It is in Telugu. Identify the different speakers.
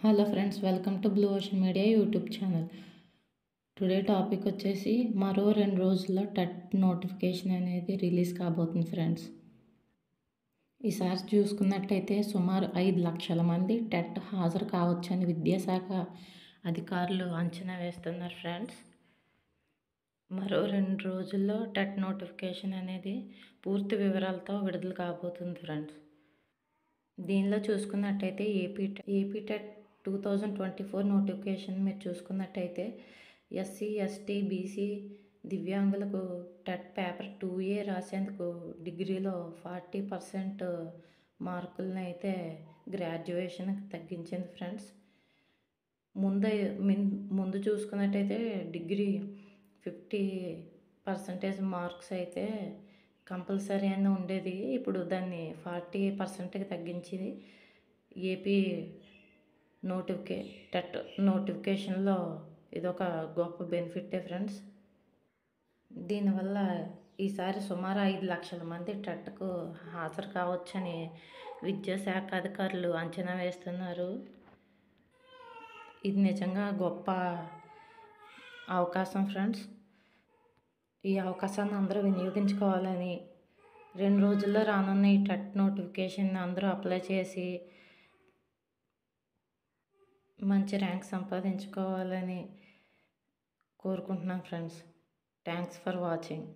Speaker 1: Hello friends, welcome to blue ocean media YouTube channel. Today topic వచ్చేసి మరో 2 రోజుల్లో టెట్ నోటిఫికేషన్ అనేది రిలీజ్ కాబోతుంది ఫ్రెండ్స్. ఈసారి చూసుకున్నట్టయితే సుమారు 5 లక్షల మంది టెట్ హాజరు కావచ్చని విద్యాశాఖ అధికారులు అంచనా వేస్తున్నారు ఫ్రెండ్స్. మరో 2 రోజుల్లో టెట్ నోటిఫికేషన్ అనేది పూర్తి వివరాలతో విడుదల కాబోతుంది ఫ్రెండ్స్. దీనిలో చూసుకున్నట్టయితే ఏపీ టెట్ 2024 నోటిఫికేషన్ మీరు చూసుకున్నట్టయితే ఎస్సీ, ఎస్టీ, బీసీ దివ్యాంగులకు టెట్ పేపర్ 2A రాసేందుకు డిగ్రీలో 40% మార్కులను అయితే గ్రాడ్యుయేషన్కి తగ్గించింది ఫ్రెండ్స్. ముందు చూసుకున్నట్టయితే డిగ్రీ 50% మార్క్స్ అయితే కంపల్సరీ అని ఉండేది. ఇప్పుడు దాన్ని 40%కి తగ్గించి ఏపీ టెట్ నోటిఫికేషన్లో ఇదొక గొప్ప బెనిఫిటే ఫ్రెండ్స్. దీనివల్ల ఈసారి సుమారు 5 లక్షల మంది టెట్కు హాజరు కావచ్చని విద్యాశాఖ అధికారులు అంచనా వేస్తున్నారు. ఇది నిజంగా గొప్ప అవకాశం ఫ్రెండ్స్. ఈ అవకాశాన్ని అందరూ వినియోగించుకోవాలని, 2 రోజుల్లో రానున్న ఈ టెట్ నోటిఫికేషన్ అందరూ అప్లై చేసి మంచి ర్యాంక్ సంపాదించుకోవాలని కోరుకుంటున్నాను ఫ్రెండ్స్. Thanks for watching.